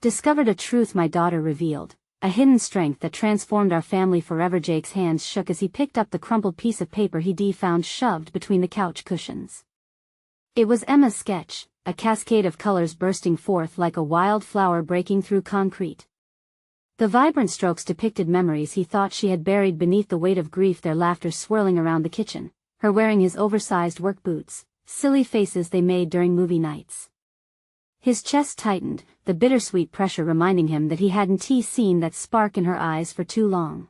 Discovered a truth my daughter revealed, a hidden strength that transformed our family forever. Jake's hands shook as he picked up the crumpled piece of paper he'd found shoved between the couch cushions. It was Emma's sketch, a cascade of colors bursting forth like a wild flower breaking through concrete. The vibrant strokes depicted memories he thought she had buried beneath the weight of grief, their laughter swirling around the kitchen, her wearing his oversized work boots, silly faces they made during movie nights. His chest tightened, the bittersweet pressure reminding him that he hadn't seen that spark in her eyes for too long.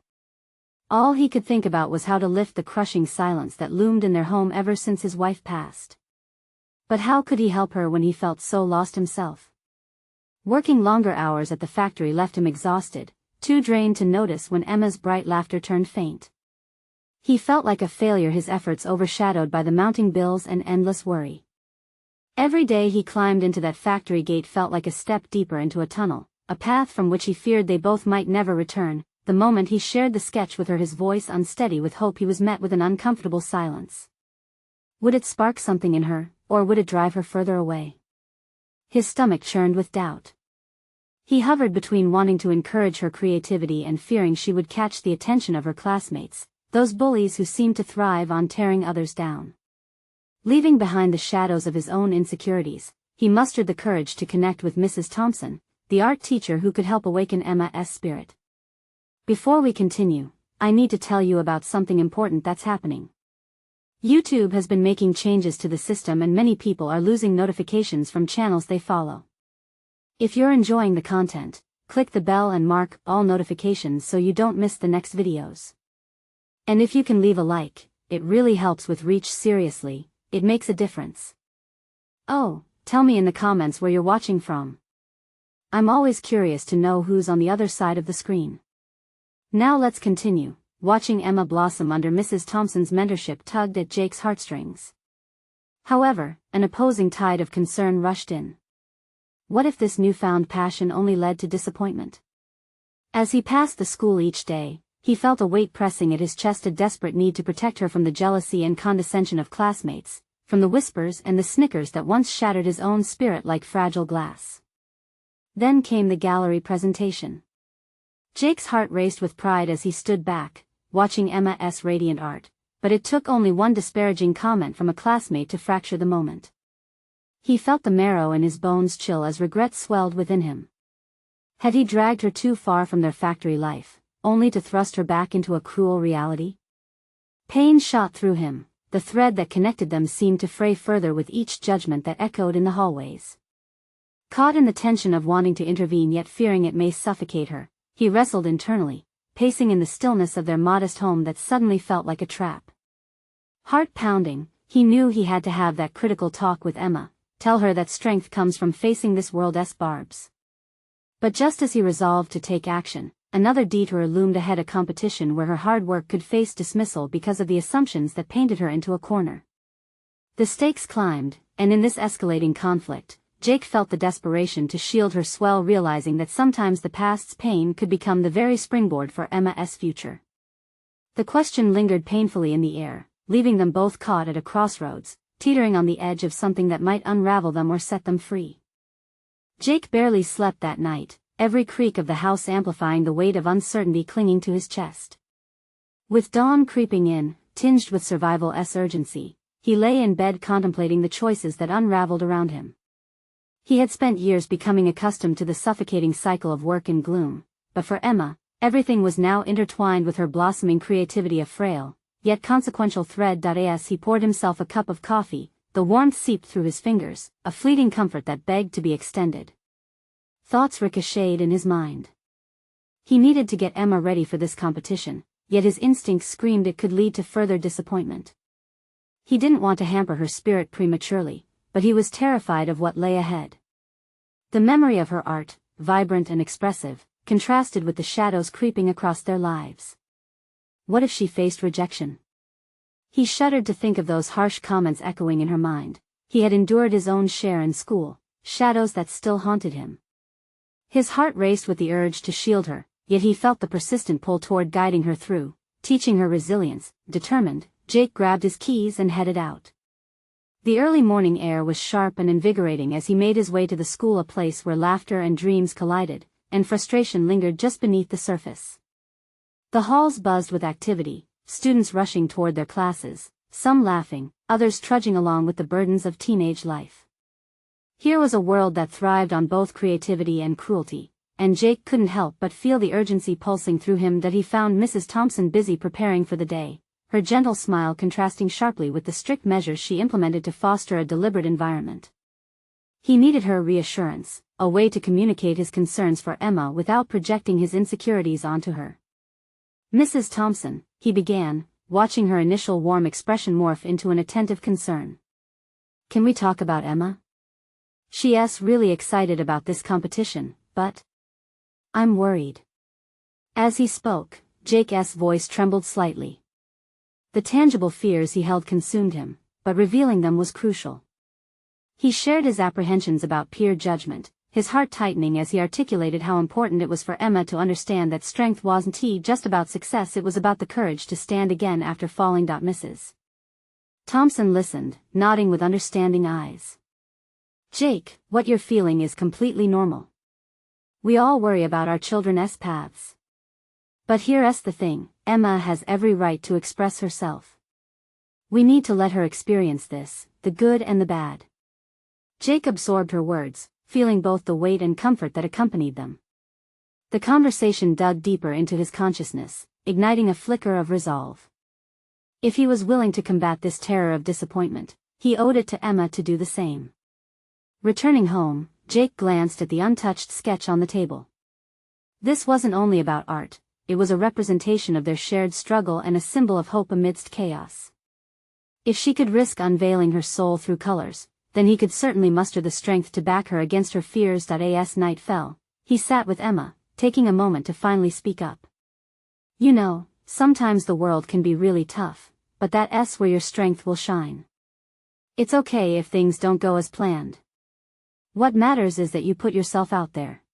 All he could think about was how to lift the crushing silence that loomed in their home ever since his wife passed. But how could he help her when he felt so lost himself? Working longer hours at the factory left him exhausted, too drained to notice when Emma's bright laughter turned faint. He felt like a failure, his efforts overshadowed by the mounting bills and endless worry. Every day he climbed into that factory gate felt like a step deeper into a tunnel, a path from which he feared they both might never return. The moment he shared the sketch with her, his voice unsteady with hope, he was met with an uncomfortable silence. Would it spark something in her, or would it drive her further away? His stomach churned with doubt. He hovered between wanting to encourage her creativity and fearing she would catch the attention of her classmates, those bullies who seemed to thrive on tearing others down. Leaving behind the shadows of his own insecurities, he mustered the courage to connect with Mrs. Thompson, the art teacher who could help awaken Emma's spirit. Before we continue, I need to tell you about something important that's happening. YouTube has been making changes to the system and many people are losing notifications from channels they follow. If you're enjoying the content, click the bell and mark all notifications so you don't miss the next videos. And if you can leave a like, it really helps with reach. Seriously, it makes a difference. Oh, tell me in the comments where you're watching from. I'm always curious to know who's on the other side of the screen. Now let's continue. Watching Emma blossom under Mrs. Thompson's mentorship tugged at Jake's heartstrings. However, an opposing tide of concern rushed in. What if this newfound passion only led to disappointment? As he passed the school each day, he felt a weight pressing at his chest, a desperate need to protect her from the jealousy and condescension of classmates, from the whispers and the snickers that once shattered his own spirit like fragile glass. Then came the gallery presentation. Jake's heart raced with pride as he stood back, watching Emma's radiant art, but it took only one disparaging comment from a classmate to fracture the moment. He felt the marrow in his bones chill as regret swelled within him. Had he dragged her too far from their factory life, only to thrust her back into a cruel reality? Pain shot through him, the thread that connected them seemed to fray further with each judgment that echoed in the hallways. Caught in the tension of wanting to intervene yet fearing it may suffocate her, he wrestled internally, pacing in the stillness of their modest home that suddenly felt like a trap. Heart pounding, he knew he had to have that critical talk with Emma, tell her that strength comes from facing this world's barbs. But just as he resolved to take action, another detour loomed ahead, a competition where her hard work could face dismissal because of the assumptions that painted her into a corner. The stakes climbed, and in this escalating conflict, Jake felt the desperation to shield her swell, realizing that sometimes the past's pain could become the very springboard for Emma's future. The question lingered painfully in the air, leaving them both caught at a crossroads, teetering on the edge of something that might unravel them or set them free. Jake barely slept that night, every creak of the house amplifying the weight of uncertainty clinging to his chest. With dawn creeping in, tinged with survival's urgency, he lay in bed contemplating the choices that unraveled around him. He had spent years becoming accustomed to the suffocating cycle of work and gloom, but for Emma, everything was now intertwined with her blossoming creativity, a frail, yet consequential thread. As he poured himself a cup of coffee, the warmth seeped through his fingers, a fleeting comfort that begged to be extended. Thoughts ricocheted in his mind. He needed to get Emma ready for this competition, yet his instincts screamed it could lead to further disappointment. He didn't want to hamper her spirit prematurely, but he was terrified of what lay ahead. The memory of her art, vibrant and expressive, contrasted with the shadows creeping across their lives. What if she faced rejection? He shuddered to think of those harsh comments echoing in her mind. He had endured his own share in school, shadows that still haunted him. His heart raced with the urge to shield her, yet he felt the persistent pull toward guiding her through, teaching her resilience. Determined, Jake grabbed his keys and headed out. The early morning air was sharp and invigorating as he made his way to the school, a place where laughter and dreams collided, and frustration lingered just beneath the surface. The halls buzzed with activity, students rushing toward their classes, some laughing, others trudging along with the burdens of teenage life. Here was a world that thrived on both creativity and cruelty, and Jake couldn't help but feel the urgency pulsing through him that he found Mrs. Thompson busy preparing for the day, her gentle smile contrasting sharply with the strict measures she implemented to foster a deliberate environment. He needed her reassurance, a way to communicate his concerns for Emma without projecting his insecurities onto her. "Mrs. Thompson," he began, watching her initial warm expression morph into an attentive concern. "Can we talk about Emma? She's really excited about this competition, but I'm worried." As he spoke, Jake's voice trembled slightly. The tangible fears he held consumed him, but revealing them was crucial. He shared his apprehensions about peer judgment, his heart tightening as he articulated how important it was for Emma to understand that strength wasn't just about success, it was about the courage to stand again after falling. Mrs. Thompson listened, nodding with understanding eyes. "Jake, what you're feeling is completely normal. We all worry about our children's paths. But here's the thing, Emma has every right to express herself. We need to let her experience this, the good and the bad." Jake absorbed her words, feeling both the weight and comfort that accompanied them. The conversation dug deeper into his consciousness, igniting a flicker of resolve. If he was willing to combat this terror of disappointment, he owed it to Emma to do the same. Returning home, Jake glanced at the untouched sketch on the table. This wasn't only about art, it was a representation of their shared struggle and a symbol of hope amidst chaos. If she could risk unveiling her soul through colors, then he could certainly muster the strength to back her against her fears. As night fell, he sat with Emma, taking a moment to finally speak up. "You know, sometimes the world can be really tough, but that's where your strength will shine. It's okay if things don't go as planned. What matters is that you put yourself out there."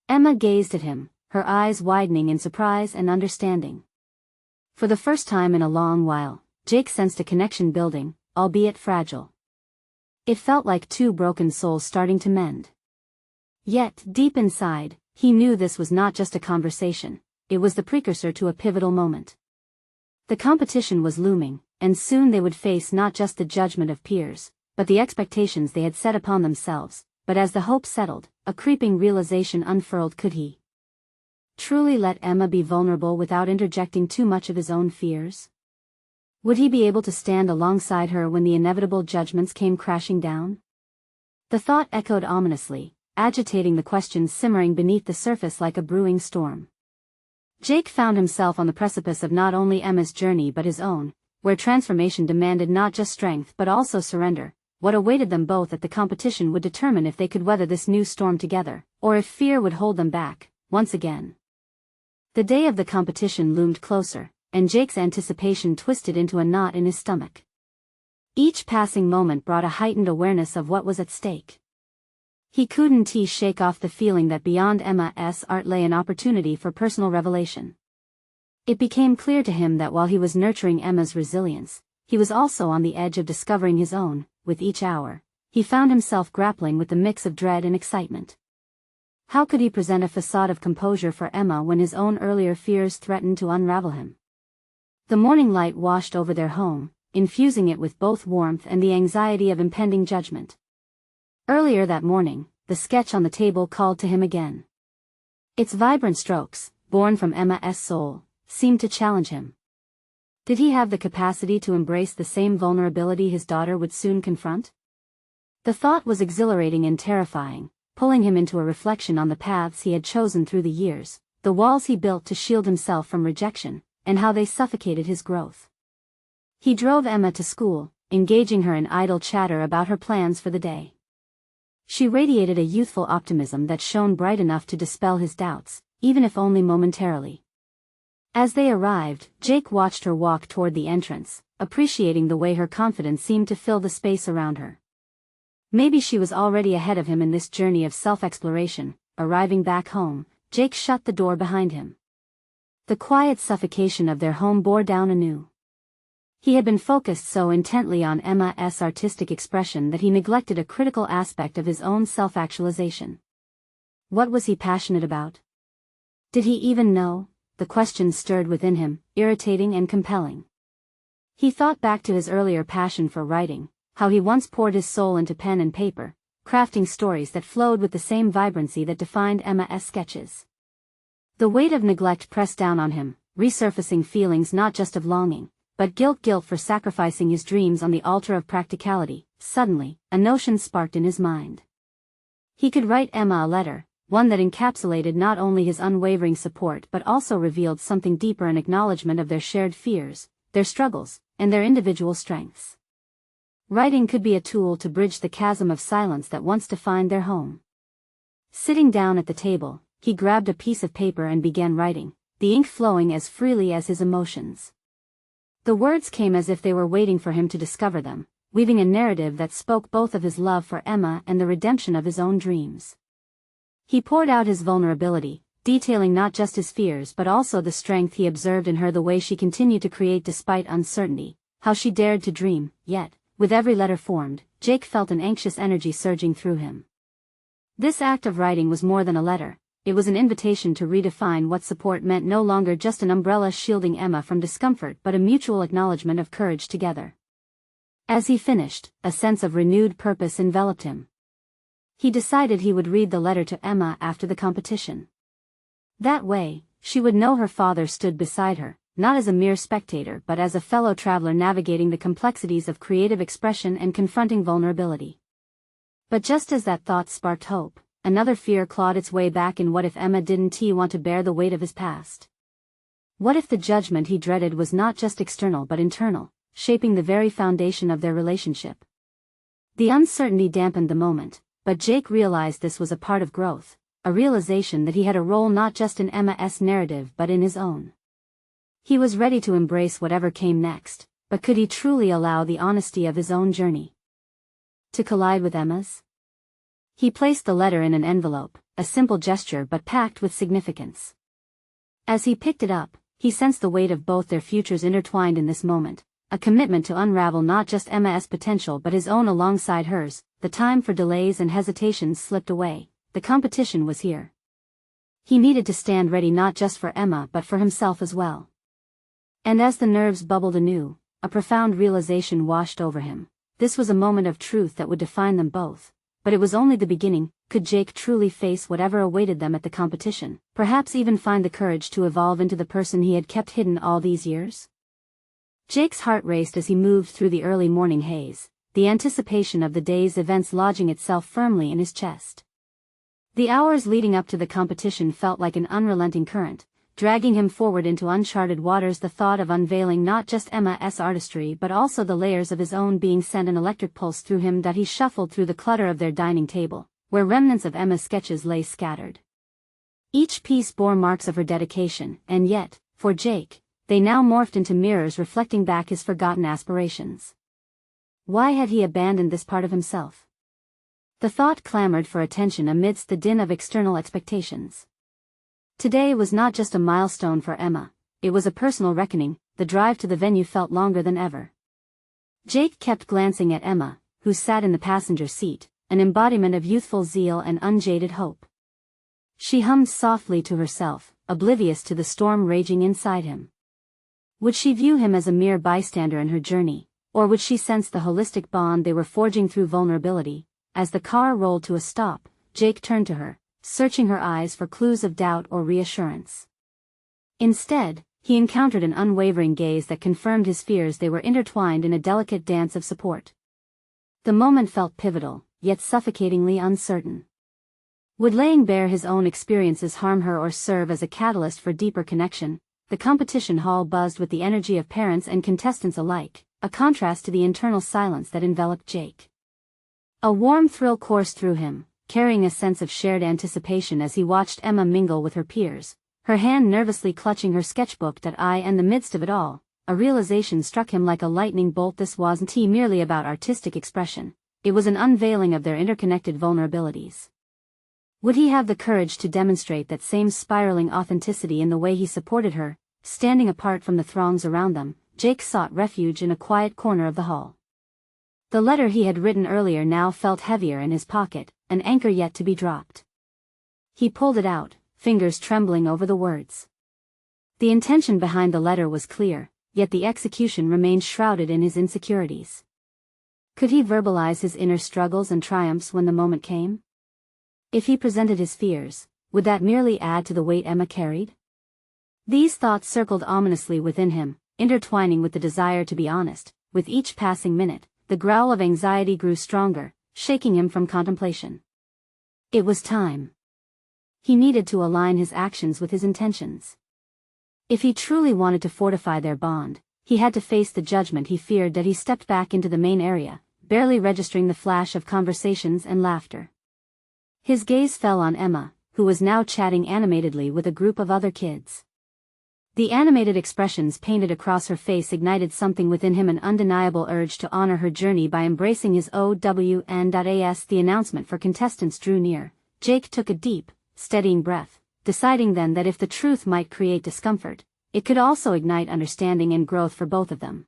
Emma gazed at him, her eyes widening in surprise and understanding. For the first time in a long while, Jake sensed a connection building, albeit fragile. It felt like two broken souls starting to mend. Yet, deep inside, he knew this was not just a conversation, it was the precursor to a pivotal moment. The competition was looming, and soon they would face not just the judgment of peers, but the expectations they had set upon themselves. But as the hope settled, a creeping realization unfurled. Could he truly let Emma be vulnerable without interjecting too much of his own fears? Would he be able to stand alongside her when the inevitable judgments came crashing down? The thought echoed ominously, agitating the questions simmering beneath the surface like a brewing storm. Jake found himself on the precipice of not only Emma's journey but his own, where transformation demanded not just strength but also surrender. What awaited them both at the competition would determine if they could weather this new storm together, or if fear would hold them back, once again. The day of the competition loomed closer, and Jake's anticipation twisted into a knot in his stomach. Each passing moment brought a heightened awareness of what was at stake. He couldn't shake off the feeling that beyond Emma's art lay an opportunity for personal revelation. It became clear to him that while he was nurturing Emma's resilience, he was also on the edge of discovering his own. With each hour, he found himself grappling with the mix of dread and excitement. How could he present a facade of composure for Emma when his own earlier fears threatened to unravel him? The morning light washed over their home, infusing it with both warmth and the anxiety of impending judgment. Earlier that morning, the sketch on the table called to him again. Its vibrant strokes, born from Emma's soul, seemed to challenge him. Did he have the capacity to embrace the same vulnerability his daughter would soon confront? The thought was exhilarating and terrifying, pulling him into a reflection on the paths he had chosen through the years, the walls he built to shield himself from rejection, and how they suffocated his growth. He drove Emma to school, engaging her in idle chatter about her plans for the day. She radiated a youthful optimism that shone bright enough to dispel his doubts, even if only momentarily. As they arrived, Jake watched her walk toward the entrance, appreciating the way her confidence seemed to fill the space around her. Maybe she was already ahead of him in this journey of self-exploration. Arriving back home, Jake shut the door behind him. The quiet suffocation of their home bore down anew. He had been focused so intently on Emma's artistic expression that he neglected a critical aspect of his own self-actualization. What was he passionate about? Did he even know? The question stirred within him, irritating and compelling. He thought back to his earlier passion for writing, how he once poured his soul into pen and paper, crafting stories that flowed with the same vibrancy that defined Emma's sketches. The weight of neglect pressed down on him, resurfacing feelings not just of longing, but guilt for sacrificing his dreams on the altar of practicality. Suddenly, a notion sparked in his mind. He could write Emma a letter, one that encapsulated not only his unwavering support but also revealed something deeper, an acknowledgement of their shared fears, their struggles, and their individual strengths. Writing could be a tool to bridge the chasm of silence that once defined their home. Sitting down at the table, he grabbed a piece of paper and began writing, the ink flowing as freely as his emotions. The words came as if they were waiting for him to discover them, weaving a narrative that spoke both of his love for Emma and the redemption of his own dreams. He poured out his vulnerability, detailing not just his fears but also the strength he observed in her, the way she continued to create despite uncertainty, how she dared to dream. Yet, with every letter formed, Jake felt an anxious energy surging through him. This act of writing was more than a letter. It was an invitation to redefine what support meant, no longer just an umbrella shielding Emma from discomfort but a mutual acknowledgement of courage together. As he finished, a sense of renewed purpose enveloped him. He decided he would read the letter to Emma after the competition. That way, she would know her father stood beside her, not as a mere spectator but as a fellow traveler navigating the complexities of creative expression and confronting vulnerability. But just as that thought sparked hope, another fear clawed its way back in. What if Emma didn't want to bear the weight of his past? What if the judgment he dreaded was not just external but internal, shaping the very foundation of their relationship? The uncertainty dampened the moment, but Jake realized this was a part of growth, a realization that he had a role not just in Emma's narrative but in his own. He was ready to embrace whatever came next, but could he truly allow the honesty of his own journey to collide with Emma's? He placed the letter in an envelope, a simple gesture but packed with significance. As he picked it up, he sensed the weight of both their futures intertwined in this moment, a commitment to unravel not just Emma's potential but his own alongside hers. The time for delays and hesitations slipped away. The competition was here. He needed to stand ready not just for Emma but for himself as well. And as the nerves bubbled anew, a profound realization washed over him. This was a moment of truth that would define them both. But it was only the beginning. Could Jake truly face whatever awaited them at the competition, perhaps even find the courage to evolve into the person he had kept hidden all these years? Jake's heart raced as he moved through the early morning haze, the anticipation of the day's events lodging itself firmly in his chest. The hours leading up to the competition felt like an unrelenting current, dragging him forward into uncharted waters. The thought of unveiling not just Emma's artistry but also the layers of his own being sent an electric pulse through him. That he shuffled through the clutter of their dining table, where remnants of Emma's sketches lay scattered. Each piece bore marks of her dedication, and yet, for Jake, they now morphed into mirrors reflecting back his forgotten aspirations. Why had he abandoned this part of himself? The thought clamored for attention amidst the din of external expectations. Today was not just a milestone for Emma, it was a personal reckoning. The drive to the venue felt longer than ever. Jake kept glancing at Emma, who sat in the passenger seat, an embodiment of youthful zeal and unjaded hope. She hummed softly to herself, oblivious to the storm raging inside him. Would she view him as a mere bystander in her journey, or would she sense the holistic bond they were forging through vulnerability? As the car rolled to a stop, Jake turned to her, searching her eyes for clues of doubt or reassurance. Instead, he encountered an unwavering gaze that confirmed his fears. They were intertwined in a delicate dance of support. The moment felt pivotal, yet suffocatingly uncertain. Would laying bare his own experiences harm her or serve as a catalyst for deeper connection? The competition hall buzzed with the energy of parents and contestants alike, a contrast to the internal silence that enveloped Jake. A warm thrill coursed through him, carrying a sense of shared anticipation as he watched Emma mingle with her peers, her hand nervously clutching her sketchbook. In the midst of it all, a realization struck him like a lightning bolt. This wasn't merely about artistic expression, it was an unveiling of their interconnected vulnerabilities. Would he have the courage to demonstrate that same spiraling authenticity in the way he supported her, standing apart from the throngs around them? Jake sought refuge in a quiet corner of the hall. The letter he had written earlier now felt heavier in his pocket, an anchor yet to be dropped. He pulled it out, fingers trembling over the words. The intention behind the letter was clear, yet the execution remained shrouded in his insecurities. Could he verbalize his inner struggles and triumphs when the moment came? If he presented his fears, would that merely add to the weight Emma carried? These thoughts circled ominously within him, intertwining with the desire to be honest. With each passing minute, the growl of anxiety grew stronger, shaking him from contemplation. It was time. He needed to align his actions with his intentions. If he truly wanted to fortify their bond, he had to face the judgment he feared. That he stepped back into the main area, barely registering the flash of conversations and laughter. His gaze fell on Emma, who was now chatting animatedly with a group of other kids. The animated expressions painted across her face ignited something within him, an undeniable urge to honor her journey by embracing his OWN.AS. The announcement for contestants drew near. Jake took a deep, steadying breath, deciding then that if the truth might create discomfort, it could also ignite understanding and growth for both of them.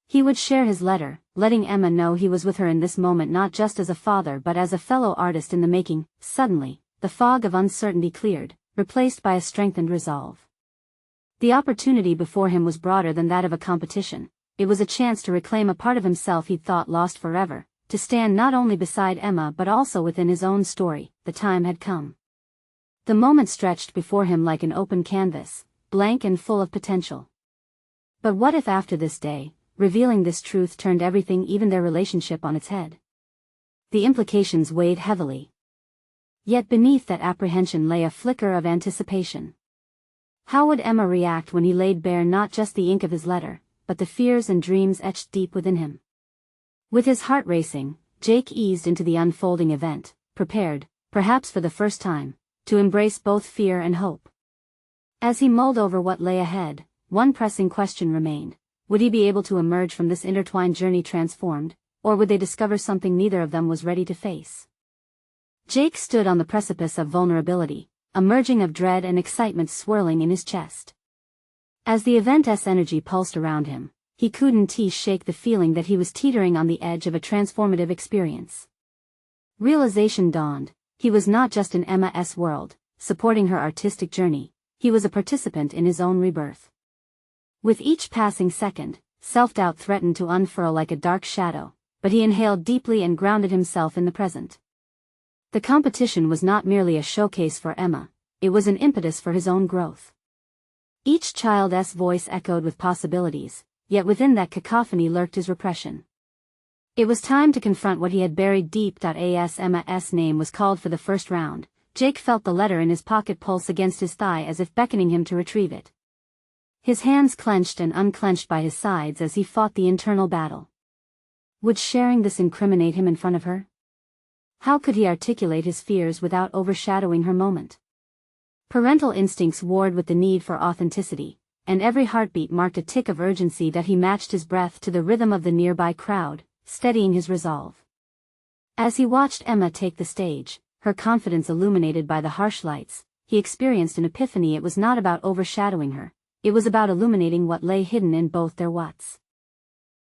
He would share his letter, letting Emma know he was with her in this moment, not just as a father but as a fellow artist in the making. Suddenly, the fog of uncertainty cleared, replaced by a strengthened resolve. The opportunity before him was broader than that of a competition. It was a chance to reclaim a part of himself he'd thought lost forever, to stand not only beside Emma but also within his own story. The time had come. The moment stretched before him like an open canvas, blank and full of potential. But what if after this day, revealing this truth turned everything, even their relationship, on its head? The implications weighed heavily. Yet beneath that apprehension lay a flicker of anticipation. How would Emma react when he laid bare not just the ink of his letter, but the fears and dreams etched deep within him? With his heart racing, Jake eased into the unfolding event, prepared, perhaps for the first time, to embrace both fear and hope. As he mulled over what lay ahead, one pressing question remained. Would he be able to emerge from this intertwined journey transformed, or would they discover something neither of them was ready to face? Jake stood on the precipice of vulnerability, a merging of dread and excitement swirling in his chest. As the event's energy pulsed around him, he couldn't shake the feeling that he was teetering on the edge of a transformative experience. Realization dawned. He was not just in Emma's world, supporting her artistic journey. He was a participant in his own rebirth. With each passing second, self-doubt threatened to unfurl like a dark shadow, but he inhaled deeply and grounded himself in the present. The competition was not merely a showcase for Emma, it was an impetus for his own growth. Each child's voice echoed with possibilities, yet within that cacophony lurked his repression. It was time to confront what he had buried deep. As Emma's name was called for the first round, Jake felt the letter in his pocket pulse against his thigh as if beckoning him to retrieve it. His hands clenched and unclenched by his sides as he fought the internal battle. Would sharing this incriminate him in front of her? How could he articulate his fears without overshadowing her moment? Parental instincts warred with the need for authenticity, and every heartbeat marked a tick of urgency. That he matched his breath to the rhythm of the nearby crowd, steadying his resolve. As he watched Emma take the stage, her confidence illuminated by the harsh lights, he experienced an epiphany. It was not about overshadowing her, it was about illuminating what lay hidden in both their what's.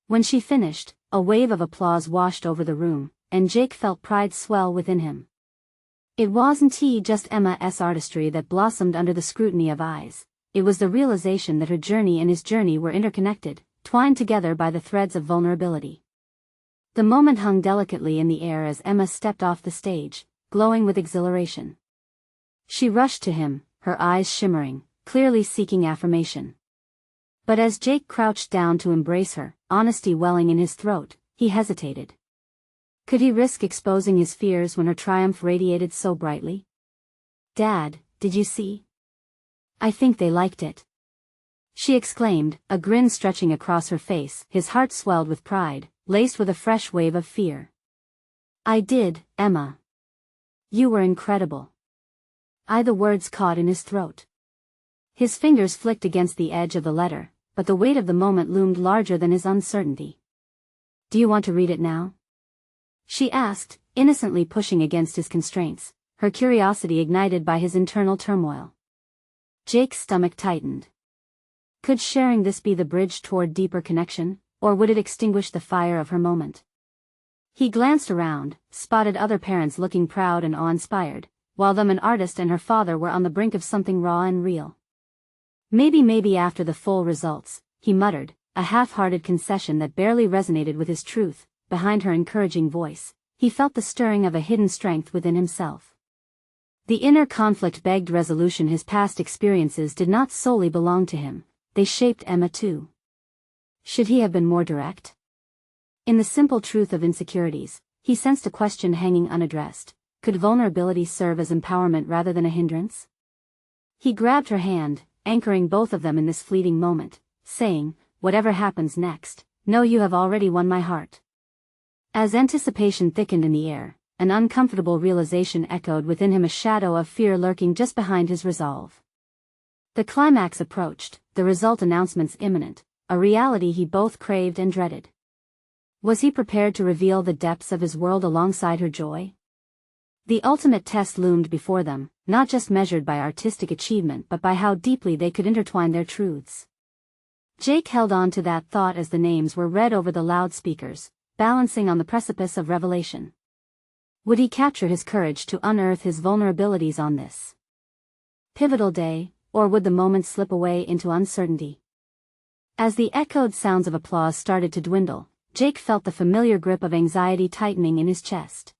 When she finished, a wave of applause washed over the room, and Jake felt pride swell within him. It wasn't just Emma's artistry that blossomed under the scrutiny of eyes, it was the realization that her journey and his journey were interconnected, twined together by the threads of vulnerability. The moment hung delicately in the air as Emma stepped off the stage, glowing with exhilaration. She rushed to him, her eyes shimmering, clearly seeking affirmation. But as Jake crouched down to embrace her, honesty welling in his throat, he hesitated. Could he risk exposing his fears when her triumph radiated so brightly? "Dad, did you see? I think they liked it," she exclaimed, a grin stretching across her face. His heart swelled with pride, laced with a fresh wave of fear. "I did, Emma. You were incredible." The words caught in his throat. His fingers flicked against the edge of the letter, but the weight of the moment loomed larger than his uncertainty. "Do you want to read it now?" she asked, innocently pushing against his constraints, her curiosity ignited by his internal turmoil. Jake's stomach tightened. Could sharing this be the bridge toward deeper connection, or would it extinguish the fire of her moment? He glanced around, spotted other parents looking proud and awe-inspired, while an artist and her father were on the brink of something raw and real. Maybe after the full results, he muttered, a half-hearted concession that barely resonated with his truth. Behind her encouraging voice, he felt the stirring of a hidden strength within himself. The inner conflict begged resolution. His past experiences did not solely belong to him, they shaped Emma too. Should he have been more direct? In the simple truth of insecurities, he sensed a question hanging unaddressed. Could vulnerability serve as empowerment rather than a hindrance? He grabbed her hand, anchoring both of them in this fleeting moment, saying, whatever happens next, know you have already won my heart. As anticipation thickened in the air, an uncomfortable realization echoed within him, a shadow of fear lurking just behind his resolve. The climax approached, the result announcements imminent, a reality he both craved and dreaded. Was he prepared to reveal the depths of his world alongside her joy? The ultimate test loomed before them, not just measured by artistic achievement but by how deeply they could intertwine their truths. Jake held on to that thought as the names were read over the loudspeakers, balancing on the precipice of revelation. Would he capture his courage to unearth his vulnerabilities on this pivotal day, or would the moment slip away into uncertainty? As the echoed sounds of applause started to dwindle, Jake felt the familiar grip of anxiety tightening in his chest.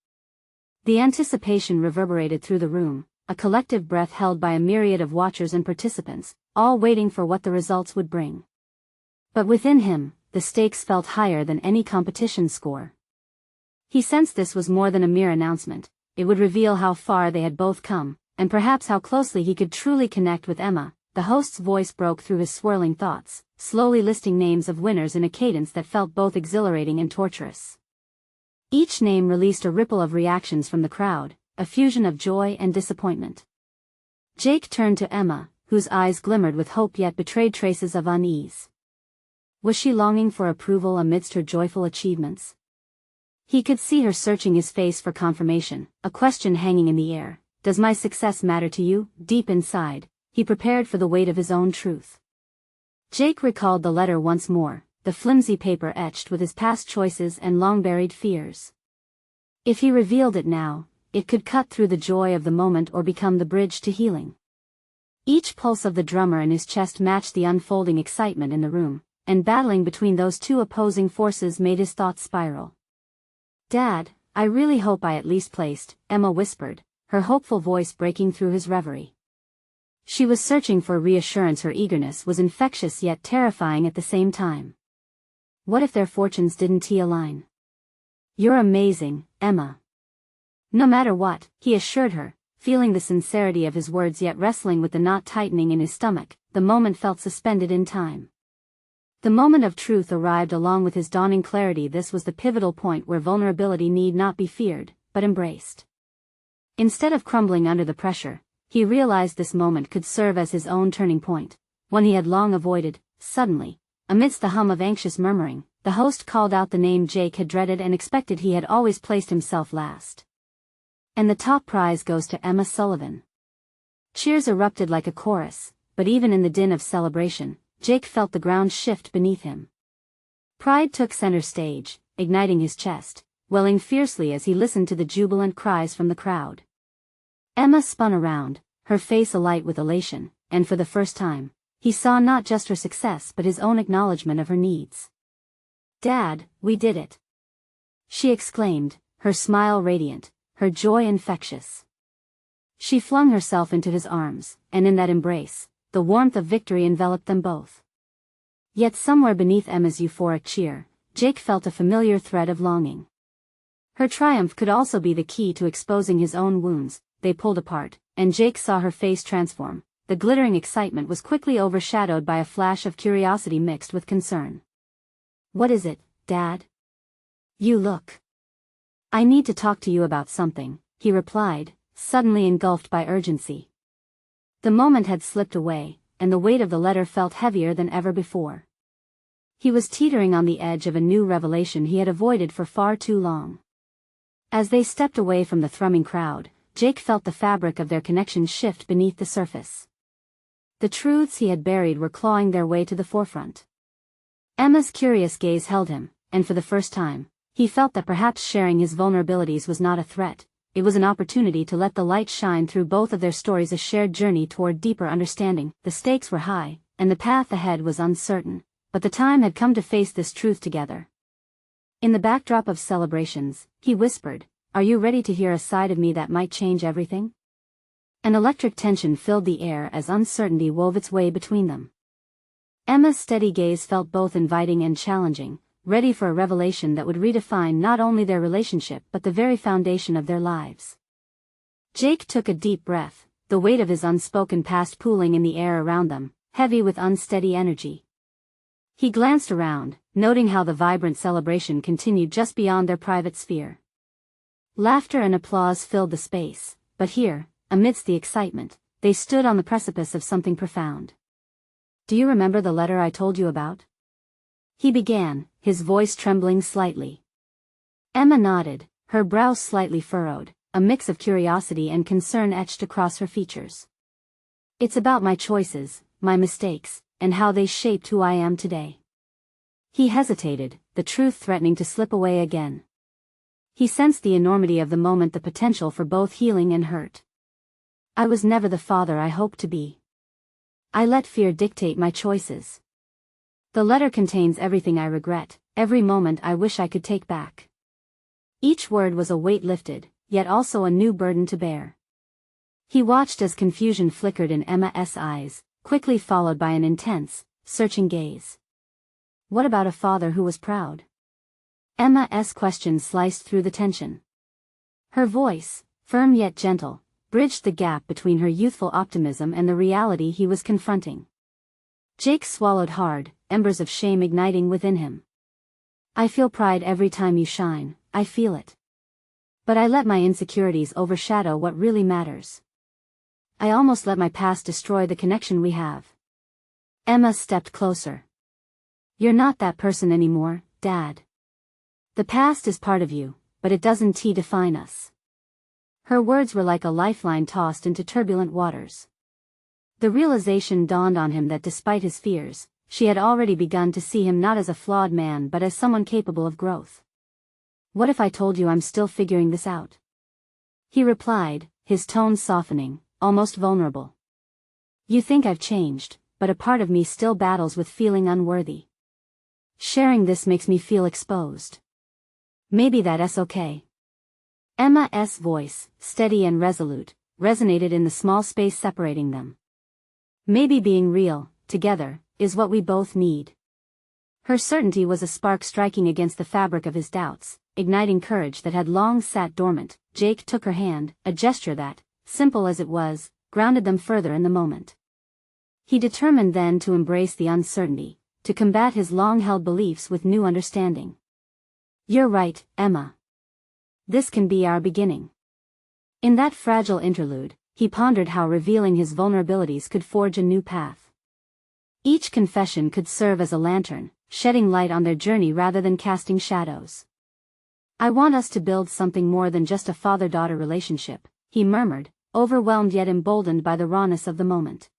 The anticipation reverberated through the room, a collective breath held by a myriad of watchers and participants, all waiting for what the results would bring. But within him, the stakes felt higher than any competition score. He sensed this was more than a mere announcement. It would reveal how far they had both come, and perhaps how closely he could truly connect with Emma. The host's voice broke through his swirling thoughts, slowly listing names of winners in a cadence that felt both exhilarating and torturous. Each name released a ripple of reactions from the crowd, a fusion of joy and disappointment. Jake turned to Emma, whose eyes glimmered with hope yet betrayed traces of unease. Was she longing for approval amidst her joyful achievements? He could see her searching his face for confirmation, a question hanging in the air. Does my success matter to you? Deep inside, he prepared for the weight of his own truth. Jake recalled the letter once more, the flimsy paper etched with his past choices and long-buried fears. If he revealed it now, it could cut through the joy of the moment or become the bridge to healing. Each pulse of the drummer in his chest matched the unfolding excitement in the room, and battling between those two opposing forces made his thoughts spiral. Dad, I really hope I at least placed, Emma whispered, her hopeful voice breaking through his reverie. She was searching for reassurance. Her eagerness was infectious yet terrifying at the same time. What if their fortunes didn't align? You're amazing, Emma. No matter what, he assured her, feeling the sincerity of his words yet wrestling with the knot tightening in his stomach. The moment felt suspended in time. The moment of truth arrived along with his dawning clarity. This was the pivotal point where vulnerability need not be feared, but embraced. Instead of crumbling under the pressure, he realized this moment could serve as his own turning point, one he had long avoided. Suddenly, amidst the hum of anxious murmuring, the host called out the name Jake had dreaded and expected. He had always placed himself last. And the top prize goes to Emma Sullivan. Cheers erupted like a chorus, but even in the din of celebration, Jake felt the ground shift beneath him. Pride took center stage, igniting his chest, welling fiercely as he listened to the jubilant cries from the crowd. Emma spun around, her face alight with elation, and for the first time, he saw not just her success but his own acknowledgement of her needs. Dad, we did it! She exclaimed, her smile radiant, her joy infectious. She flung herself into his arms, and in that embrace, the warmth of victory enveloped them both. Yet somewhere beneath Emma's euphoric cheer, Jake felt a familiar thread of longing. Her triumph could also be the key to exposing his own wounds. They pulled apart, and Jake saw her face transform. The glittering excitement was quickly overshadowed by a flash of curiosity mixed with concern. What is it, Dad? You look. I need to talk to you about something, he replied, suddenly engulfed by urgency. The moment had slipped away, and the weight of the letter felt heavier than ever before. He was teetering on the edge of a new revelation he had avoided for far too long. As they stepped away from the thrumming crowd, Jake felt the fabric of their connection shift beneath the surface. The truths he had buried were clawing their way to the forefront. Emma's curious gaze held him, and for the first time, he felt that perhaps sharing his vulnerabilities was not a threat. It was an opportunity to let the light shine through both of their stories, a shared journey toward deeper understanding. The stakes were high, and the path ahead was uncertain, but the time had come to face this truth together. In the backdrop of celebrations, he whispered, "Are you ready to hear a side of me that might change everything?" An electric tension filled the air as uncertainty wove its way between them. Emma's steady gaze felt both inviting and challenging, ready for a revelation that would redefine not only their relationship but the very foundation of their lives. Jake took a deep breath, the weight of his unspoken past pooling in the air around them, heavy with unsteady energy. He glanced around, noting how the vibrant celebration continued just beyond their private sphere. Laughter and applause filled the space, but here, amidst the excitement, they stood on the precipice of something profound. "Do you remember the letter I told you about?" he began, his voice trembling slightly. Emma nodded, her brow slightly furrowed, a mix of curiosity and concern etched across her features. "It's about my choices, my mistakes, and how they shaped who I am today." He hesitated, the truth threatening to slip away again. He sensed the enormity of the moment, the potential for both healing and hurt. "I was never the father I hoped to be. I let fear dictate my choices. The letter contains everything I regret, every moment I wish I could take back." Each word was a weight lifted, yet also a new burden to bear. He watched as confusion flickered in Emma's eyes, quickly followed by an intense, searching gaze. "What about a father who was proud?" Emma's question sliced through the tension. Her voice, firm yet gentle, bridged the gap between her youthful optimism and the reality he was confronting. Jake swallowed hard, embers of shame igniting within him. "I feel pride every time you shine, I feel it. But I let my insecurities overshadow what really matters. I almost let my past destroy the connection we have." Emma stepped closer. "You're not that person anymore, Dad. The past is part of you, but it doesn't define us." Her words were like a lifeline tossed into turbulent waters. The realization dawned on him that despite his fears, she had already begun to see him not as a flawed man but as someone capable of growth. "What if I told you I'm still figuring this out?" he replied, his tone softening, almost vulnerable. "You think I've changed, but a part of me still battles with feeling unworthy. Sharing this makes me feel exposed. Maybe that's okay." Emma's voice, steady and resolute, resonated in the small space separating them. "Maybe being real, together, is what we both need." Her certainty was a spark striking against the fabric of his doubts, igniting courage that had long sat dormant. Jake took her hand, a gesture that, simple as it was, grounded them further in the moment. He determined then to embrace the uncertainty, to combat his long-held beliefs with new understanding. "You're right, Emma. This can be our beginning." In that fragile interlude, he pondered how revealing his vulnerabilities could forge a new path. Each confession could serve as a lantern, shedding light on their journey rather than casting shadows. "I want us to build something more than just a father-daughter relationship," he murmured, overwhelmed yet emboldened by the rawness of the moment.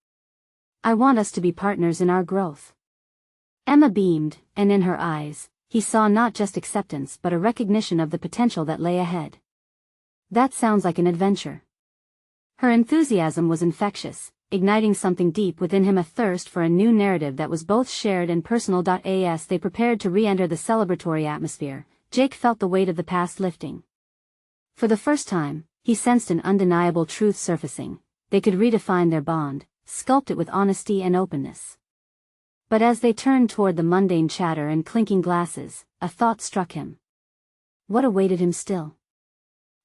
"I want us to be partners in our growth." Emma beamed, and in her eyes, he saw not just acceptance but a recognition of the potential that lay ahead. "That sounds like an adventure." Her enthusiasm was infectious, igniting something deep within him, a thirst for a new narrative that was both shared and personal. As they prepared to re-enter the celebratory atmosphere, Jake felt the weight of the past lifting. For the first time, he sensed an undeniable truth surfacing: they could redefine their bond, sculpt it with honesty and openness. But as they turned toward the mundane chatter and clinking glasses, a thought struck him. What awaited him still?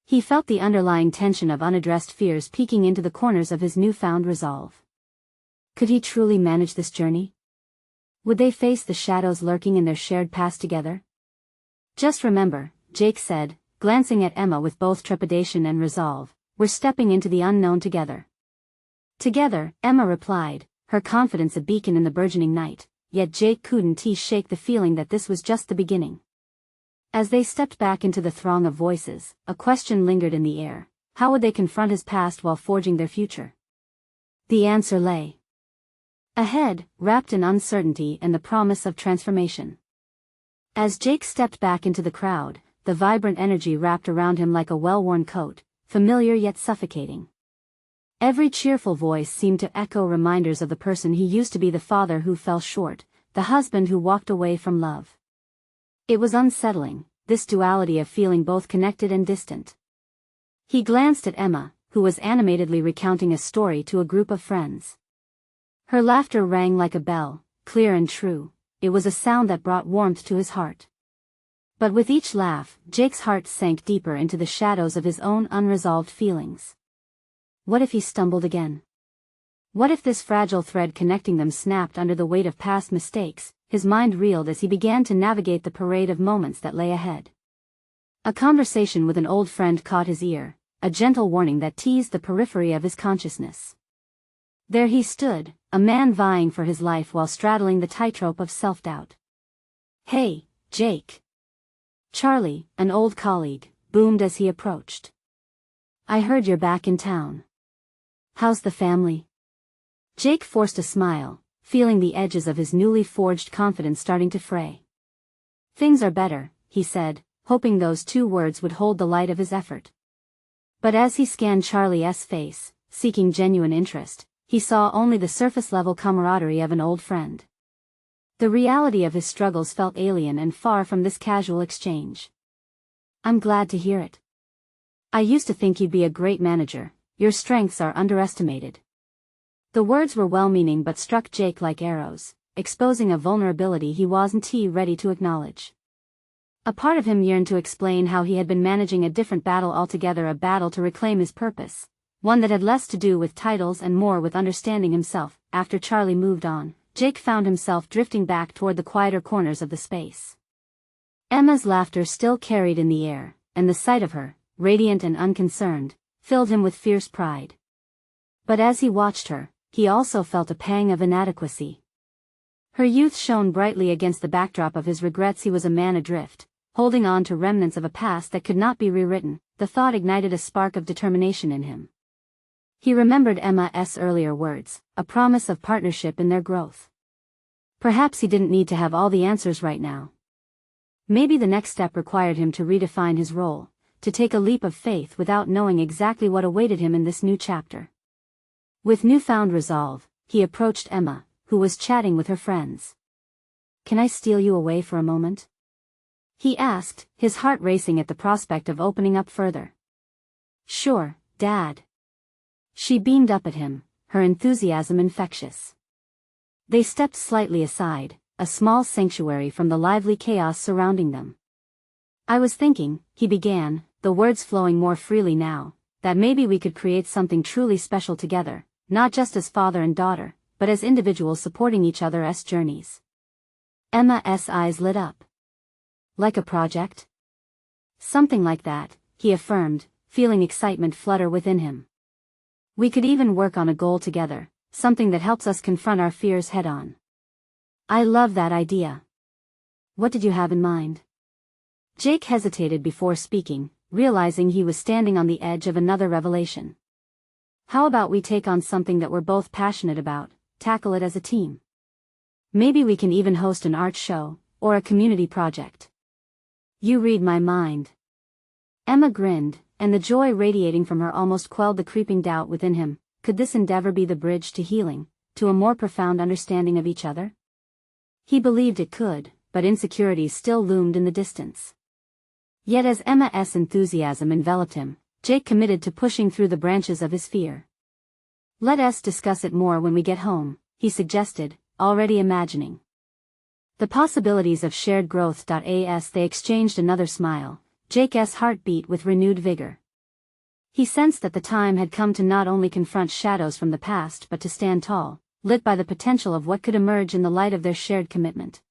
He felt the underlying tension of unaddressed fears peeking into the corners of his newfound resolve. Could he truly manage this journey? Would they face the shadows lurking in their shared past together? "Just remember," Jake said, glancing at Emma with both trepidation and resolve, "we're stepping into the unknown together." "Together," Emma replied, her confidence a beacon in the burgeoning night, yet Jake couldn't shake the feeling that this was just the beginning. As they stepped back into the throng of voices, a question lingered in the air: how would they confront his past while forging their future? The answer lay Ahead, wrapped in uncertainty and the promise of transformation. As Jake stepped back into the crowd, the vibrant energy wrapped around him like a well-worn coat, familiar yet suffocating. Every cheerful voice seemed to echo reminders of the person he used to be, the father who fell short, the husband who walked away from love. It was unsettling, this duality of feeling both connected and distant. He glanced at Emma, who was animatedly recounting a story to a group of friends. Her laughter rang like a bell, clear and true. It was a sound that brought warmth to his heart. But with each laugh, Jake's heart sank deeper into the shadows of his own unresolved feelings. What if he stumbled again? What if this fragile thread connecting them snapped under the weight of past mistakes? His mind reeled as he began to navigate the parade of moments that lay ahead. A conversation with an old friend caught his ear, a gentle warning that teased the periphery of his consciousness. There he stood, a man vying for his life while straddling the tightrope of self-doubt. "Hey, Jake." Charlie, an old colleague, boomed as he approached. "I heard you're back in town. How's the family?" Jake forced a smile, feeling the edges of his newly forged confidence starting to fray. "Things are better," he said, hoping those two words would hold the light of his effort. But as he scanned Charlie's face, seeking genuine interest, he saw only the surface-level camaraderie of an old friend. The reality of his struggles felt alien and far from this casual exchange. "I'm glad to hear it. I used to think you'd be a great manager. Your strengths are underestimated." The words were well-meaning but struck Jake like arrows, exposing a vulnerability he wasn't ready to acknowledge. A part of him yearned to explain how he had been managing a different battle altogether, a battle to reclaim his purpose, one that had less to do with titles and more with understanding himself. After Charlie moved on, Jake found himself drifting back toward the quieter corners of the space. Emma's laughter still carried in the air, and the sight of her, radiant and unconcerned, filled him with fierce pride. But as he watched her, he also felt a pang of inadequacy. Her youth shone brightly against the backdrop of his regrets. He was a man adrift, holding on to remnants of a past that could not be rewritten. The thought ignited a spark of determination in him. He remembered Emma's earlier words, a promise of partnership in their growth. Perhaps he didn't need to have all the answers right now. Maybe the next step required him to redefine his role, to take a leap of faith without knowing exactly what awaited him in this new chapter. With newfound resolve, he approached Emma, who was chatting with her friends. "Can I steal you away for a moment?" he asked, his heart racing at the prospect of opening up further. "Sure, Dad." She beamed up at him, her enthusiasm infectious. They stepped slightly aside, a small sanctuary from the lively chaos surrounding them. "I was thinking," he began, the words flowing more freely now, "that maybe we could create something truly special together, not just as father and daughter, but as individuals supporting each other's journeys." Emma's eyes lit up. "Like a project?" "Something like that," he affirmed, feeling excitement flutter within him. "We could even work on a goal together, something that helps us confront our fears head-on." "I love that idea. What did you have in mind?" Jake hesitated before speaking, realizing he was standing on the edge of another revelation. "How about we take on something that we're both passionate about, tackle it as a team? Maybe we can even host an art show, or a community project." "You read my mind." Emma grinned, and the joy radiating from her almost quelled the creeping doubt within him. Could this endeavor be the bridge to healing, to a more profound understanding of each other? He believed it could, but insecurities still loomed in the distance. Yet as Emma's enthusiasm enveloped him, Jake committed to pushing through the branches of his fear. "Let us discuss it more when we get home," he suggested, already imagining the possibilities of shared growth. As they exchanged another smile, Jake's heart beat with renewed vigor. He sensed that the time had come to not only confront shadows from the past but to stand tall, lit by the potential of what could emerge in the light of their shared commitment.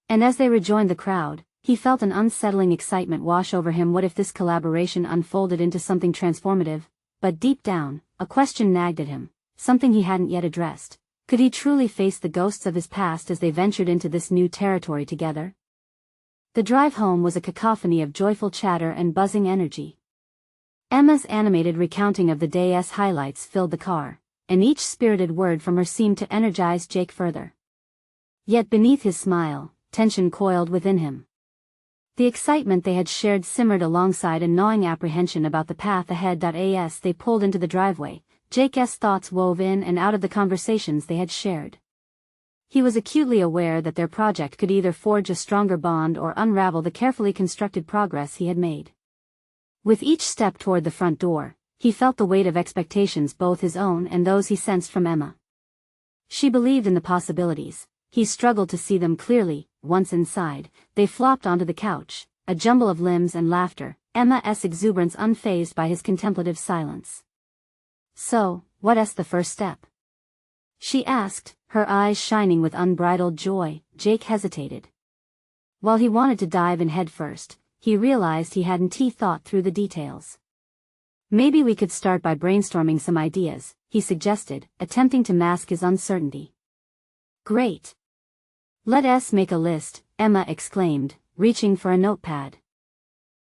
And as they rejoined the crowd, he felt an unsettling excitement wash over him. What if this collaboration unfolded into something transformative? But deep down, a question nagged at him, something he hadn't yet addressed. Could he truly face the ghosts of his past as they ventured into this new territory together? The drive home was a cacophony of joyful chatter and buzzing energy. Emma's animated recounting of the day's highlights filled the car, and each spirited word from her seemed to energize Jake further. Yet beneath his smile, tension coiled within him. The excitement they had shared simmered alongside a gnawing apprehension about the path ahead. As they pulled into the driveway, Jake's thoughts wove in and out of the conversations they had shared. He was acutely aware that their project could either forge a stronger bond or unravel the carefully constructed progress he had made. With each step toward the front door, he felt the weight of expectations, both his own and those he sensed from Emma. She believed in the possibilities. He struggled to see them clearly. Once inside, they flopped onto the couch, a jumble of limbs and laughter, Emma's exuberance unfazed by his contemplative silence. "So, what's the first step?" she asked, her eyes shining with unbridled joy. Jake hesitated. While he wanted to dive in head first, he realized he hadn't thought through the details. "Maybe we could start by brainstorming some ideas," he suggested, attempting to mask his uncertainty. "Great. Let's make a list," Emma exclaimed, reaching for a notepad.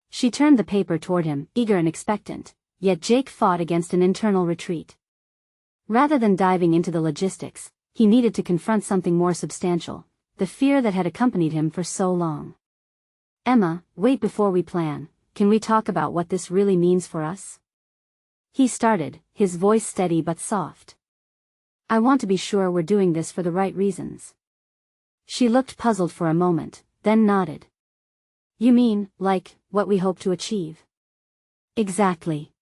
She turned the paper toward him, eager and expectant, yet Jake fought against an internal retreat. Rather than diving into the logistics, he needed to confront something more substantial, the fear that had accompanied him for so long. "Emma, wait before we plan. Can we talk about what this really means for us?" he started, his voice steady but soft. "I want to be sure we're doing this for the right reasons." She looked puzzled for a moment, then nodded. "You mean, like, what we hope to achieve?" "Exactly."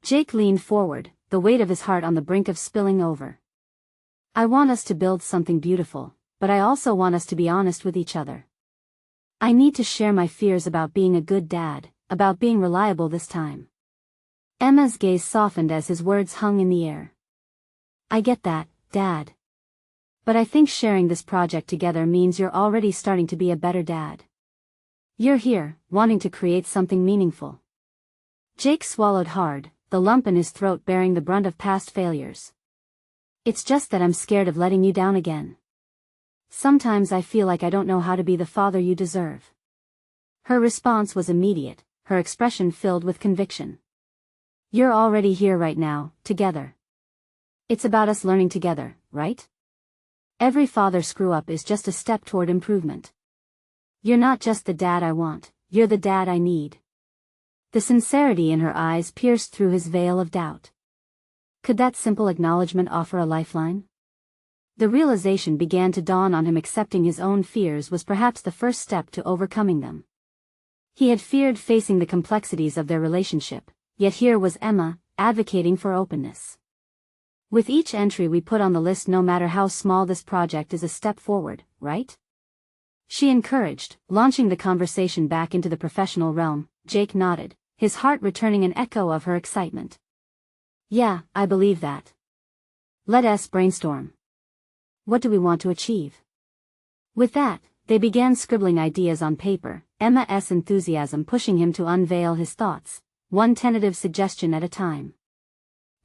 Jake leaned forward, the weight of his heart on the brink of spilling over. "I want us to build something beautiful, but I also want us to be honest with each other. I need to share my fears about being a good dad, about being reliable this time." Emma's gaze softened as his words hung in the air. "I get that, Dad. But I think sharing this project together means you're already starting to be a better dad. You're here, wanting to create something meaningful." Jake swallowed hard, the lump in his throat bearing the brunt of past failures. "It's just that I'm scared of letting you down again. Sometimes I feel like I don't know how to be the father you deserve." Her response was immediate, her expression filled with conviction. "You're already here right now, together. It's about us learning together, right? Every father screw-up is just a step toward improvement. You're not just the dad I want, you're the dad I need." The sincerity in her eyes pierced through his veil of doubt. Could that simple acknowledgement offer a lifeline? The realization began to dawn on him. Accepting his own fears was perhaps the first step to overcoming them. He had feared facing the complexities of their relationship, yet here was Emma, advocating for openness. "With each entry we put on the list, no matter how small, this project is a step forward, right?" she encouraged, launching the conversation back into the professional realm. Jake nodded, his heart returning an echo of her excitement. "Yeah, I believe that. Let's brainstorm. What do we want to achieve?" With that, they began scribbling ideas on paper, Emma's enthusiasm pushing him to unveil his thoughts, one tentative suggestion at a time.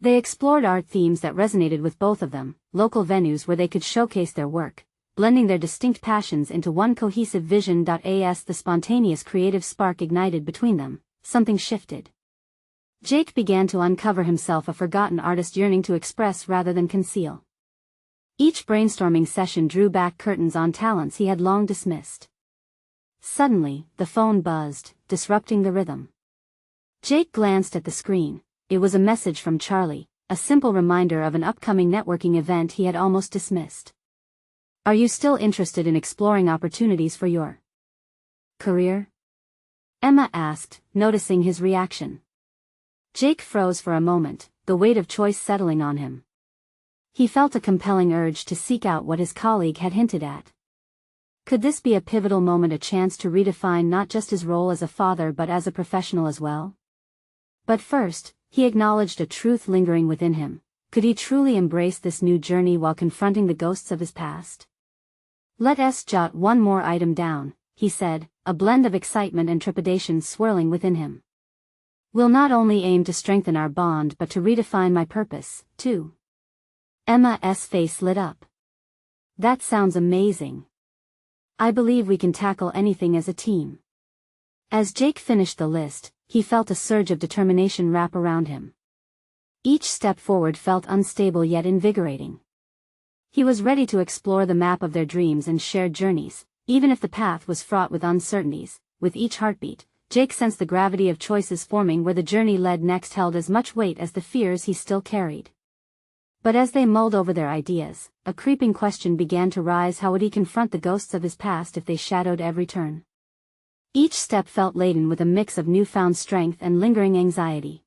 They explored art themes that resonated with both of them, local venues where they could showcase their work, blending their distinct passions into one cohesive vision. As the spontaneous creative spark ignited between them, something shifted. Jake began to uncover himself, a forgotten artist yearning to express rather than conceal. Each brainstorming session drew back curtains on talents he had long dismissed. Suddenly, the phone buzzed, disrupting the rhythm. Jake glanced at the screen. It was a message from Charlie, a simple reminder of an upcoming networking event he had almost dismissed. "Are you still interested in exploring opportunities for your career?" Emma asked, noticing his reaction. Jake froze for a moment, the weight of choice settling on him. He felt a compelling urge to seek out what his colleague had hinted at. Could this be a pivotal moment, a chance to redefine not just his role as a father but as a professional as well? But first, he acknowledged a truth lingering within him. Could he truly embrace this new journey while confronting the ghosts of his past? "Let's jot one more item down," he said, a blend of excitement and trepidation swirling within him. "We'll not only aim to strengthen our bond but to redefine my purpose, too." Emma's face lit up. "That sounds amazing. I believe we can tackle anything as a team." As Jake finished the list, he felt a surge of determination wrap around him. Each step forward felt unstable yet invigorating. He was ready to explore the map of their dreams and shared journeys, even if the path was fraught with uncertainties. With each heartbeat, Jake sensed the gravity of choices forming where the journey led next held as much weight as the fears he still carried. But as they mulled over their ideas, a creeping question began to rise: how would he confront the ghosts of his past if they shadowed every turn? Each step felt laden with a mix of newfound strength and lingering anxiety.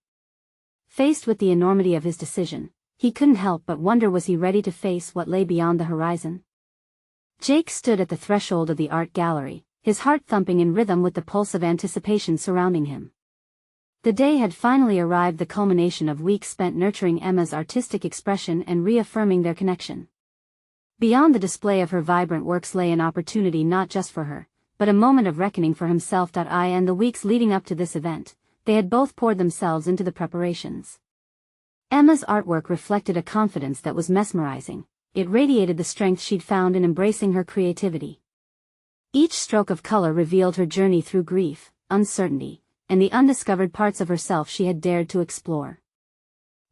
Faced with the enormity of his decision, he couldn't help but wonder, was he ready to face what lay beyond the horizon? Jake stood at the threshold of the art gallery, his heart thumping in rhythm with the pulse of anticipation surrounding him. The day had finally arrived, the culmination of weeks spent nurturing Emma's artistic expression and reaffirming their connection. Beyond the display of her vibrant works lay an opportunity not just for her, but a moment of reckoning for himself. In the weeks leading up to this event, they had both poured themselves into the preparations. Emma's artwork reflected a confidence that was mesmerizing. It radiated the strength she'd found in embracing her creativity. Each stroke of color revealed her journey through grief, uncertainty, and the undiscovered parts of herself she had dared to explore.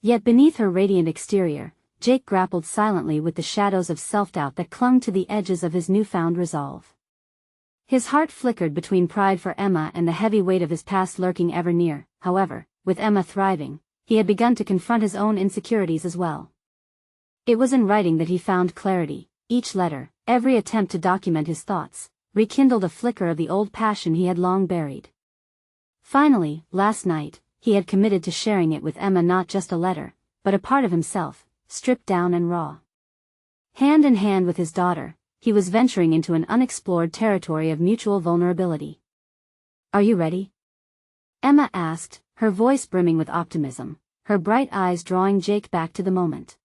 Yet beneath her radiant exterior, Jake grappled silently with the shadows of self-doubt that clung to the edges of his newfound resolve. His heart flickered between pride for Emma and the heavy weight of his past lurking ever near. However, with Emma thriving, he had begun to confront his own insecurities as well. It was in writing that he found clarity. Each letter, every attempt to document his thoughts, rekindled a flicker of the old passion he had long buried. Finally, last night, he had committed to sharing it with Emma, not just a letter, but a part of himself, stripped down and raw. Hand in hand with his daughter, he was venturing into an unexplored territory of mutual vulnerability. "Are you ready?" Emma asked, her voice brimming with optimism, her bright eyes drawing Jake back to the moment.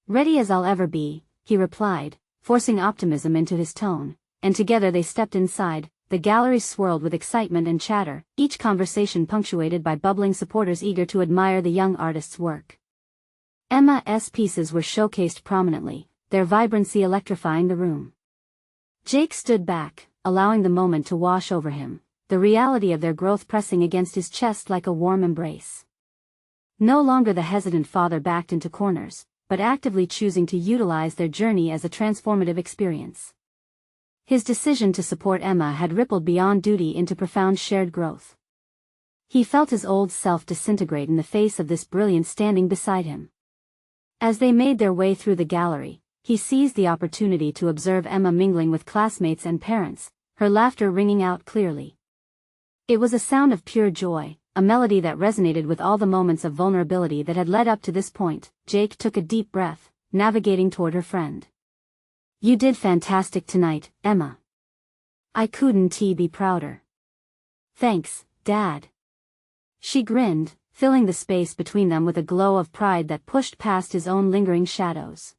"Ready as I'll ever be," he replied, forcing optimism into his tone, and together they stepped inside. The gallery swirled with excitement and chatter, each conversation punctuated by bubbling supporters eager to admire the young artist's work. Emma's pieces were showcased prominently, their vibrancy electrifying the room. Jake stood back, allowing the moment to wash over him, the reality of their growth pressing against his chest like a warm embrace. No longer the hesitant father backed into corners, but actively choosing to utilize their journey as a transformative experience. His decision to support Emma had rippled beyond duty into profound shared growth. He felt his old self disintegrate in the face of this brilliance standing beside him. As they made their way through the gallery, he seized the opportunity to observe Emma mingling with classmates and parents, her laughter ringing out clearly. It was a sound of pure joy, a melody that resonated with all the moments of vulnerability that had led up to this point. Jake took a deep breath, navigating toward her friend. "You did fantastic tonight, Emma. I couldn't be prouder." "Thanks, Dad." She grinned, filling the space between them with a glow of pride that pushed past his own lingering shadows.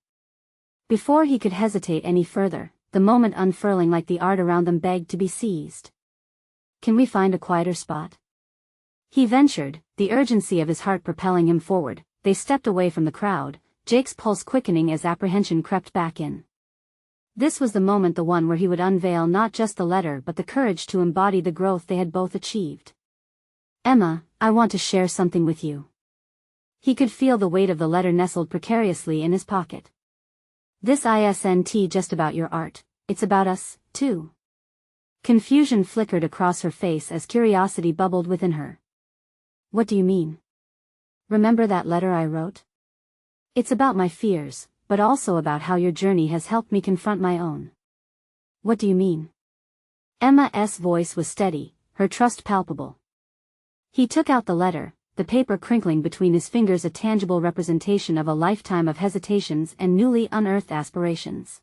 Before he could hesitate any further, the moment unfurling like the art around them begged to be seized. "Can we find a quieter spot?" he ventured, the urgency of his heart propelling him forward. They stepped away from the crowd, Jake's pulse quickening as apprehension crept back in. This was the moment, the one where he would unveil not just the letter but the courage to embody the growth they had both achieved. "Emma, I want to share something with you." He could feel the weight of the letter nestled precariously in his pocket. "This isn't just about your art, it's about us, too." Confusion flickered across her face as curiosity bubbled within her. "What do you mean?" "Remember that letter I wrote? It's about my fears, but also about how your journey has helped me confront my own." "What do you mean?" Emma's voice was steady, her trust palpable. He took out the letter, the paper crinkling between his fingers, a tangible representation of a lifetime of hesitations and newly unearthed aspirations.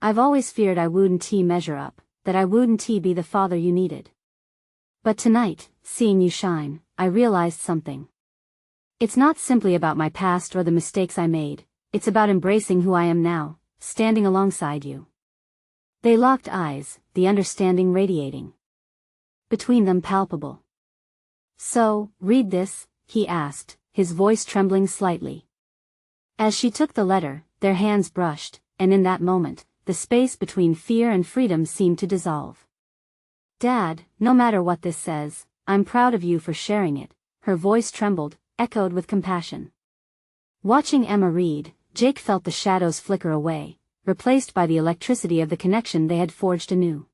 "I've always feared I wouldn't measure up, that I wouldn't be the father you needed. But tonight, seeing you shine, I realized something. It's not simply about my past or the mistakes I made, it's about embracing who I am now, standing alongside you." They locked eyes, the understanding radiating between them palpable. "So, read this?" he asked, his voice trembling slightly. As she took the letter, their hands brushed, and in that moment, the space between fear and freedom seemed to dissolve. "Dad, no matter what this says, I'm proud of you for sharing it." Her voice trembled, echoed with compassion. Watching Emma read, Jake felt the shadows flicker away, replaced by the electricity of the connection they had forged anew.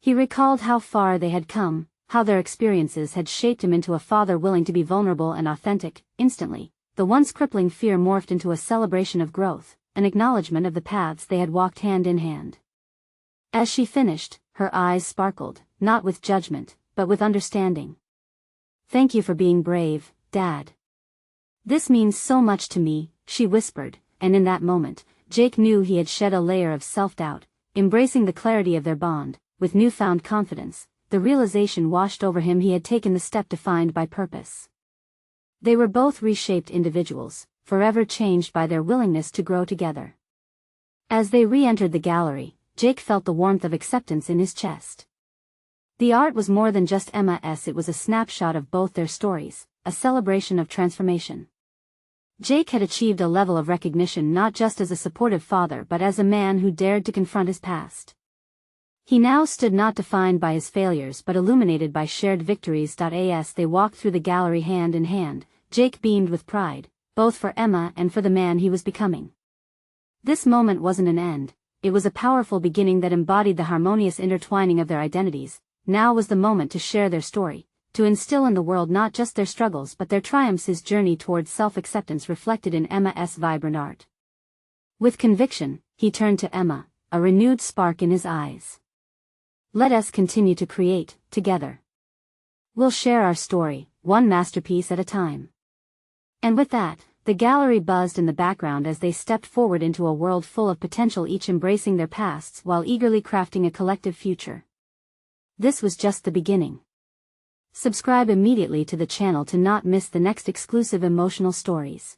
He recalled how far they had come, how their experiences had shaped him into a father willing to be vulnerable and authentic. Instantly, the once crippling fear morphed into a celebration of growth, an acknowledgement of the paths they had walked hand in hand. As she finished, her eyes sparkled, not with judgment, but with understanding. "Thank you for being brave, Dad. This means so much to me," she whispered, and in that moment, Jake knew he had shed a layer of self-doubt. Embracing the clarity of their bond, with newfound confidence, the realization washed over him he had taken the step defined by purpose. They were both reshaped individuals, forever changed by their willingness to grow together. As they re-entered the gallery, Jake felt the warmth of acceptance in his chest. The art was more than just Emma's, it was a snapshot of both their stories, a celebration of transformation. Jake had achieved a level of recognition not just as a supportive father but as a man who dared to confront his past. He now stood not defined by his failures but illuminated by shared victories. As they walked through the gallery hand in hand, Jake beamed with pride, both for Emma and for the man he was becoming. This moment wasn't an end, it was a powerful beginning that embodied the harmonious intertwining of their identities. Now was the moment to share their story, to instill in the world not just their struggles but their triumphs. His journey towards self-acceptance reflected in Emma's vibrant art. With conviction, he turned to Emma, a renewed spark in his eyes. "Let us continue to create, together. We'll share our story, one masterpiece at a time." And with that, the gallery buzzed in the background as they stepped forward into a world full of potential, each embracing their pasts while eagerly crafting a collective future. This was just the beginning. Subscribe immediately to the channel to not miss the next exclusive emotional stories.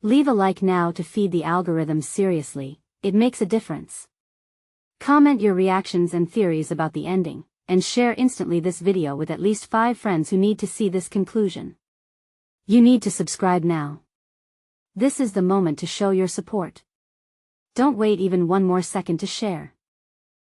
Leave a like now to feed the algorithm. Seriously, it makes a difference. Comment your reactions and theories about the ending, and share instantly this video with at least 5 friends who need to see this conclusion. You need to subscribe now. This is the moment to show your support. Don't wait even one more second to share.